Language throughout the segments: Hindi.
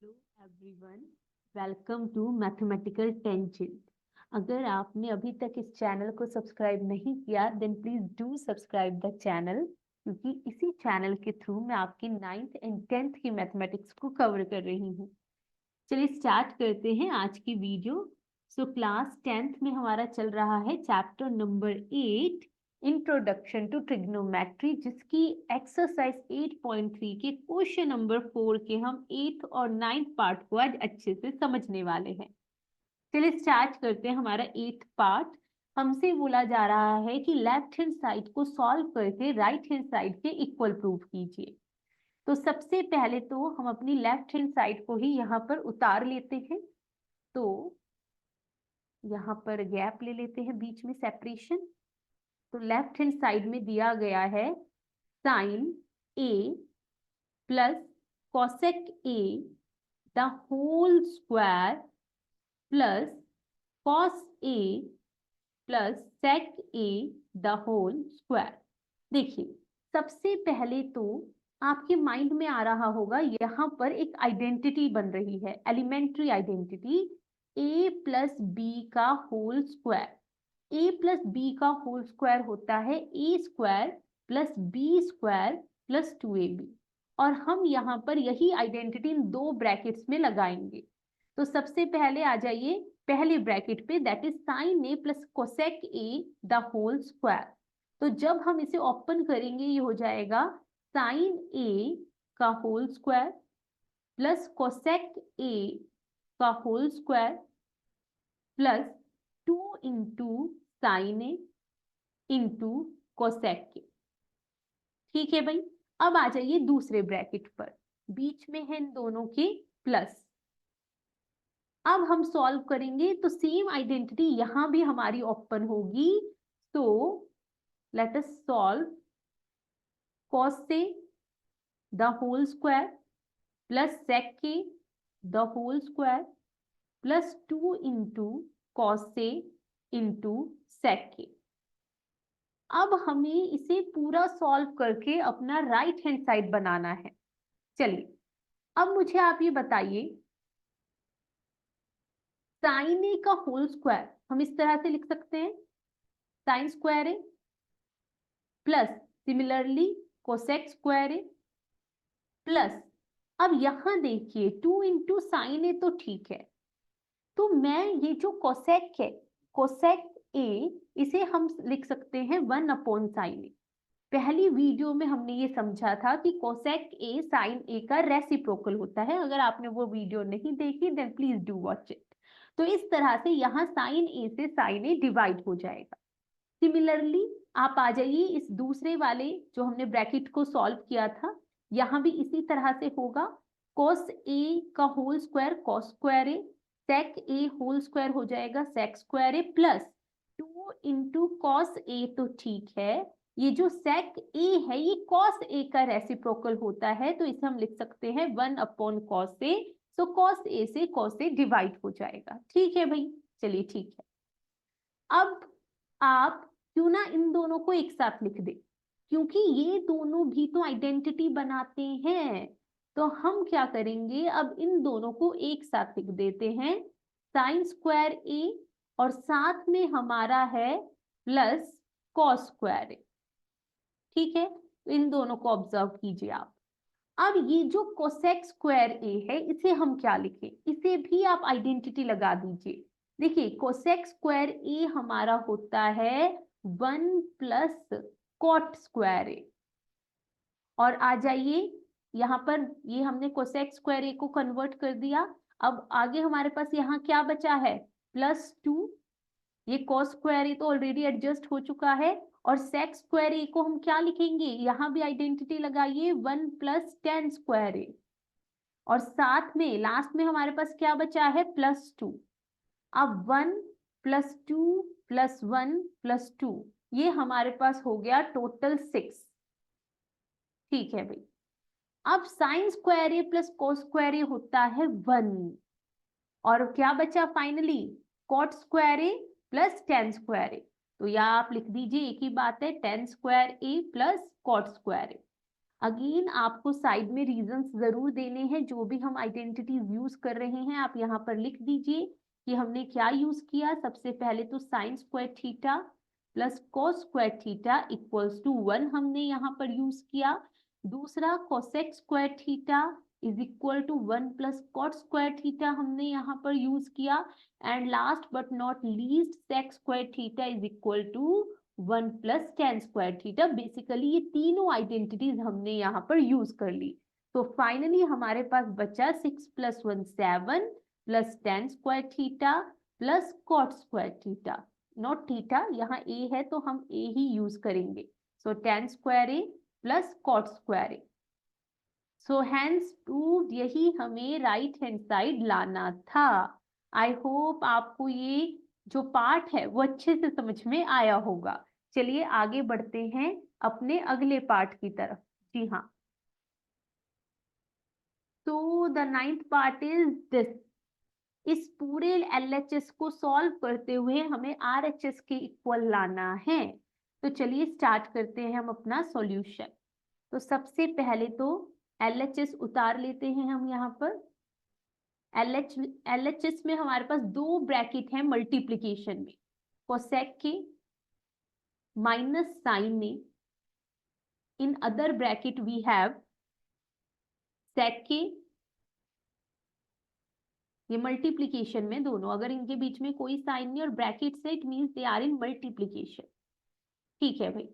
Hello everyone, welcome to mathematical tangent. अगर आपने अभी तक इस चैनल को सब्सक्राइब नहीं किया then please do subscribe the channel, क्योंकि इसी चैनल के थ्रू मैं आपकी 9th एंड 10th की मैथमेटिक्स को कवर कर रही हूँ। चलिए स्टार्ट करते हैं आज की वीडियो। क्लास 10th में हमारा चल रहा है chapter number 8 introduction to trigonometry, जिसकी एक्सरसाइज 8.3 के क्वेश्चन नंबर 4 के हम 8th और 9th पार्ट को आज अच्छे से समझने वाले हैं। चलिए स्टार्ट करते हैं हमारा 8th पार्ट। हमसे बोला जा रहा है कि लेफ्ट हैंड साइड को सॉल्व करके राइट हैंड साइड के इक्वल प्रूव कीजिए। तो सबसे पहले तो हम अपनी लेफ्ट हैंड साइड को ही यहाँ पर उतार लेते हैं। तो यहाँ पर गैप ले लेते हैं, बीच में सेपरेशन। तो लेफ्ट हैंड साइड में दिया गया है sine A plus cosec A the whole square plus cos A plus sec A the whole square. देखिए, सबसे पहले तो आपके माइंड में आ रहा होगा यहाँ पर एक आइडेंटिटी बन रही है, elementary identity, a plus B का whole square. a plus B का होल स्क्वायर होता है a square plus B square plus 2ab, और हम यहाँ पर यही आइडेंटिटी इन दो ब्रैकेट्स में लगाएंगे। तो सबसे पहले आ जाइए पहले ब्रैकेट पे, that is sine A plus cosec A the whole square. तो जब हम इसे ओपन करेंगे ये हो जाएगा साइन ए का whole square plus cosec A का whole square plus 2 into sine A into cosec के। ठीक है भाई, अब आ जाइए दूसरे ब्रैकेट पर, बीच में है इन दोनों के प्लस। अब हम सॉल्व करेंगे तो सेम आइडेंटिटी यहां भी हमारी ओपन होगी। तो लेट अस सॉल्व कॉस से the whole square plus sec के the whole square plus 2 into cos से इंटू सेक के। अब हमें इसे पूरा सॉल्व करके अपना राइट हैंड साइड बनाना है। चलिए अब मुझे आप ये बताइए, साइन ए का होल स्क्वायर हम इस तरह से लिख सकते हैं, sine square A plus similarly cosec square A plus, अब यहां देखिए 2 इंटू साइन ए तो ठीक है, तो मैं ये जो कोसेक है, कोसेक ए, इसे हम लिख सकते हैं 1 अपॉन साइन ए। पहली वीडियो में हमने ये समझा था कि कोसेक ए साइन ए का रेसिप्रोकल होता है। अगर आपने वो वीडियो नहीं देखी then please do watch it. तो इस तरह से यहाँ साइन ए से साइन ए डिवाइड हो जाएगा। सिमिलरली आप आ जाइए इस दूसरे वाले जो हमने ब्रैकेट को सॉल्व किया था, यहाँ भी इसी तरह से होगा। कोस ए का होल स्क्वायर कॉस स्क्वायर ए, सेक ए होल स्क्वायर हो जाएगा sec square A plus 2 into cos A. तो ठीक है, ये जो सेक ए है ये कॉस ए का रेसिप्रोकल होता है, तो इसे हम लिख सकते हैं 1 अपॉन कॉस ए। तो कॉस ए से कॉस ए डिवाइड हो जाएगा। ठीक है भाई, चलिए ठीक है। अब आप क्यों ना इन दोनों को एक साथ लिख दे, क्योंकि ये दोनों भी तो आइडेंटिटी बनाते हैं। तो हम क्या करेंगे, अब इन दोनों को एक साथ लिख देते हैं, साइन स्क्वायर ए और साथ में हमारा है प्लस कॉस स्क्वायर ए। ठीक है, तो इन दोनों को ऑब्जर्व कीजिए आप। अब ये जो कोसेक स्क्वायर ए है इसे हम क्या लिखें, इसे भी आप आइडेंटिटी लगा दीजिए। देखिए कोसेक स्क्वायर ए हमारा होता है 1 प्लस कॉट स्क्वायर ए, और आ जाइए यहाँ पर ये हमने कोसेक स्क्वायर ए को कन्वर्ट कर दिया। अब आगे हमारे पास यहाँ क्या बचा है, प्लस 2। ये कॉस स्क्वायर ए तो ऑलरेडी एडजस्ट हो चुका है, और सेक स्क्वायर ए को हम क्या लिखेंगे, यहाँ भी आइडेंटिटी लगाइए 1 प्लस टेन स्क्वायर ए, और साथ में लास्ट में हमारे पास क्या बचा है, प्लस 2। अब 1 प्लस 2 प्लस 1 प्लस 2, ये हमारे पास हो गया टोटल 6। ठीक है भाई, अब sine square A plus cos square ए होता है 1, और क्या बचा finally, cot square A plus tan square ए। तो या आप लिख दीजिए एक ही बात है, ten square A plus cot square A. Again आपको साइड में रीजंस जरूर देने हैं, जो भी हम आइडेंटिटीज यूज कर रहे हैं आप यहाँ पर लिख दीजिए कि हमने क्या यूज किया। सबसे पहले तो sine square theta plus cos square theta equals to 1 हमने यहाँ पर यूज किया। दूसरा cosec square theta is equal to 1 plus cot square theta हमने यहाँ पर यूज किया। And last but not least sec square theta is equal to 1 plus tan square theta. Basically ये तीनों आइडेंटिटीज हमने यहाँ पर यूज कर ली। तो फाइनली हमारे पास बचा 6 plus 1 7 plus tan square theta plus cot square theta. Not theta, यहाँ ए है तो हम ए ही यूज करेंगे। So tan square A plus cot square A. So hence proved, यही हमें राइट हैंड साइड लाना था। आई होप आपको ये जो पार्ट है वो अच्छे से समझ में आया होगा। चलिए आगे बढ़ते हैं अपने अगले पार्ट की तरफ। जी हाँ, तो the 9th part is this. इस पूरे LHS को सॉल्व करते हुए हमें RHS के इक्वल लाना है। तो चलिए स्टार्ट करते हैं हम अपना सॉल्यूशन। तो सबसे पहले तो LHS उतार लेते हैं हम यहाँ पर। LHS में हमारे पास दो ब्रैकेट हैं मल्टीप्लीकेशन में, कोसेक के minus sine A, in other bracket we have sec के। ये मल्टीप्लीकेशन में दोनों, अगर इनके बीच में कोई साइन नहीं और ब्रैकेट से, it means they are in multiplication. ठीक है भाई।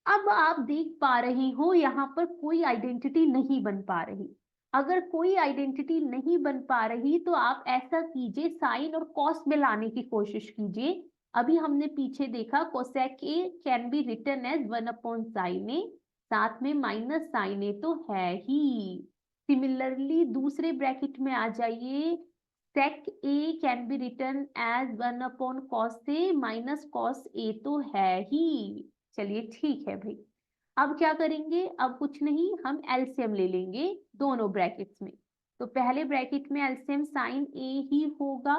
अब आप देख पा रही हो यहाँ पर कोई आइडेंटिटी नहीं बन पा रही। अगर कोई आइडेंटिटी नहीं बन पा रही तो आप ऐसा कीजिए, साइन और कॉस में लाने की कोशिश कीजिए। अभी हमने पीछे देखा cosec A can be written as 1 upon sine A, साथ में माइनस साइन ए तो है ही। सिमिलरली दूसरे ब्रैकेट में आ जाइए, sec A can be written as 1 upon cos A minus cos A तो है ही। चलिए ठीक है भाई। अब क्या करेंगे, अब कुछ नहीं, हम एलसीएम ले लेंगे दोनों ब्रैकेट्स में। तो पहले ब्रैकेट में एलसीएम साइन ए ही होगा।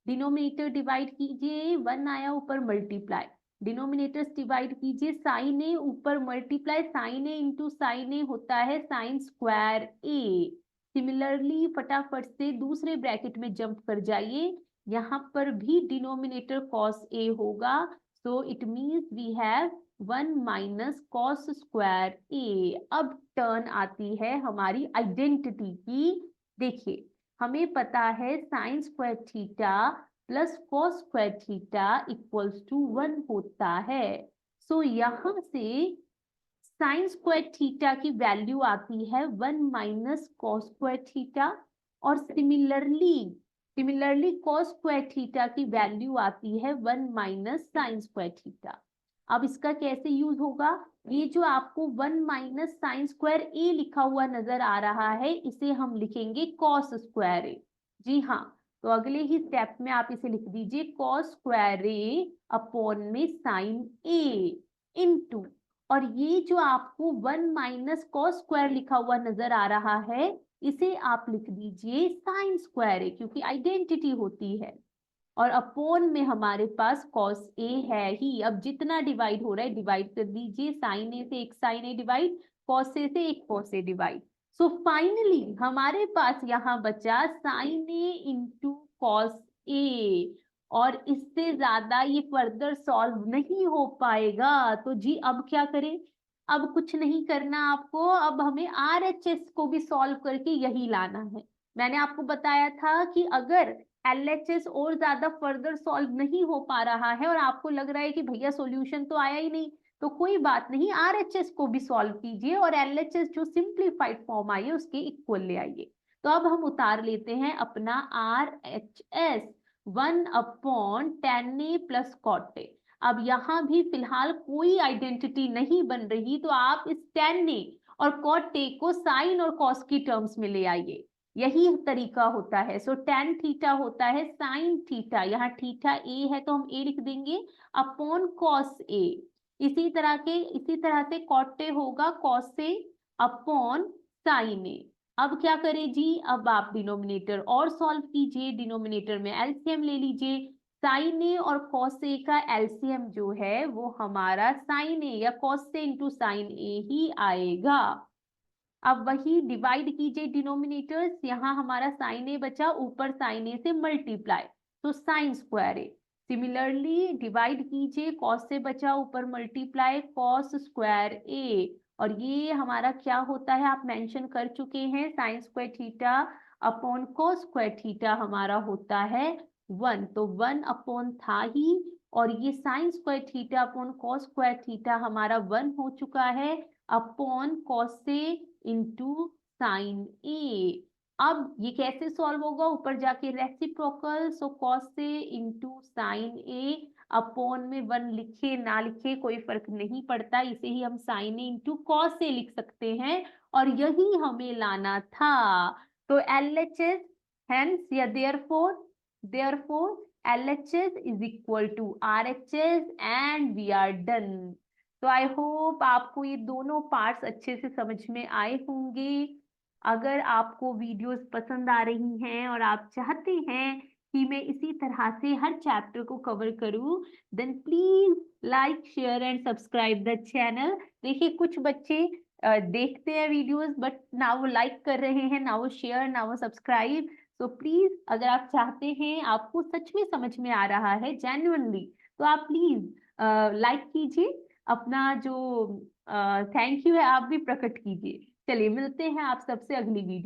डिनोमिनेटर डिवाइड कीजिए, 1 आया ऊपर मल्टीप्लाई, डिनोमिनेटर्स डिवाइड कीजिए, साइन ए ऊपर multiply, sign A into sine ए होता है साइन स्क्वायर ए। सिमिलरली फटाफट से दूसरे ब्रैकेट में जंप कर जाइए, यहाँ पर भी डिनोमिनेटर कॉस ए होगा। So it means we have 1 minus cos square A. अब टर्न आती है हमारी आइडेंटिटी की। देखिए हमें पता है sine square theta plus cos square theta equals to 1 होता है। सो यहाँ से साइन स्क्वायर थीटा की वैल्यू आती है 1 माइनस कॉस स्क्वायर थीटा, और सिमिलरली कॉस स्क्वायर थीटा की वैल्यू आती है 1 माइनस साइन स्क्वायर थीटा। अब इसका कैसे यूज होगा, ये जो आपको 1 माइनस साइन स्क्वायर ए लिखा हुआ नजर आ रहा है, इसे हम लिखेंगे कॉस स्क्वायर ए। जी हाँ, तो अगले ही स्टेप में आप इसे लिख दीजिए कॉस स्क्वायर ए अपॉन में साइन ए इनटू, और ये जो आपको 1 माइनस कॉस स्क्वायर लिखा हुआ नजर आ रहा है, इसे आप लिख दीजिए साइन स्क्वायर ए, क्योंकि आइडेंटिटी होती है। और अपॉन में हमारे पास कॉस ए है ही। अब जितना डिवाइड हो रहा है डिवाइड कर दीजिए, साइन ए से एक sign A divide, cos A से एक cos A divide. So finally हमारे पास यहाँ बचा sign A into cos A, और इससे ज्यादा ये फर्दर सॉल्व नहीं हो पाएगा। तो जी अब क्या करें, अब कुछ नहीं करना आपको, अब हमें RHS को भी सॉल्व करके यही लाना है। मैंने आपको बताया था कि अगर LHS और ज्यादा फर्दर सॉल्व नहीं हो पा रहा है और आपको लग रहा है कि भैया सॉल्यूशन तो आया ही नहीं, तो कोई बात नहीं, RHS को भी सॉल्व कीजिए और LHS जो सिंप्लीफाइड फॉर्म आई है उसके इक्वल ले आइए। तो अब हम उतार लेते हैं अपना RHS 1 upon tan A plus cot A. अब यहाँ भी फिलहाल कोई आइडेंटिटी नहीं बन रही, तो आप इस टेन ए और कॉट ए को साइन और कॉस की टर्म्स में ले आइए, यही तरीका होता है। सो टेन थीटा होता है साइन थीटा, यहाँ थीटा ए है तो हम ए लिख देंगे अपॉन कॉस ए। इसी तरह से कॉट ए होगा कॉस ए अपॉन साइन ए। अब क्या करें जी, अब आप डिनोमिनेटर और सॉल्व कीजिए, डिनोमिनेटर में एलसीएम ले लीजिए। साइन ए और कॉस ए का एलसीएम जो है वो हमारा साइन ए या कॉस ए इंटू साइन ए ही आएगा। अब वही डिवाइड कीजिए डिनोमिनेटर्स, यहाँ हमारा साइन ए बचा, ऊपर साइन ए से मल्टीप्लाई, तो साइन स्क्वायर ए। सिमिलरली डिवाइड कीजिए, कॉस से बचा, ऊपर मल्टीप्लाई, कॉस स्क्वायर ए। और ये हमारा क्या होता है आप मेंशन कर चुके हैं, sign square theta upon cos square theta हमारा होता है 1, तो 1 अपॉन था ही, और ये sign square theta upon cos square theta हमारा 1 हो चुका है अपॉन कॉस से इंटू साइन ए। अब ये कैसे सॉल्व होगा, ऊपर जाके रेसिप्रोकल, सो कॉस से इंटू साइन ए अपॉन में 1 लिखे ना लिखे कोई फर्क नहीं पड़ता, इसे ही हम साइन ए इंटू कॉस से लिख सकते हैं, और यही हमें लाना था। तो LHS, हेंस या therefore LHS is equal to RHS and we are done। तो आई होप आपको ये दोनों पार्ट्स अच्छे से समझ में आए होंगे। अगर आपको वीडियोस पसंद आ रही हैं और आप चाहते हैं कि मैं इसी तरह से हर चैप्टर को कवर करूं, then please like share and subscribe the channel. देखिए कुछ बच्चे देखते हैं वीडियोस बट ना वो लाइक कर रहे हैं, ना वो शेयर, ना वो सब्सक्राइब। तो प्लीज अगर आप चाहते हैं, आपको सच में समझ में आ रहा है जेन्युइनली, तो आप प्लीज लाइक कीजिए, अपना जो थैंक यू है आप भी प्रकट कीजिए। चलिए मिलते हैं आप सबसे अगली वीडियो।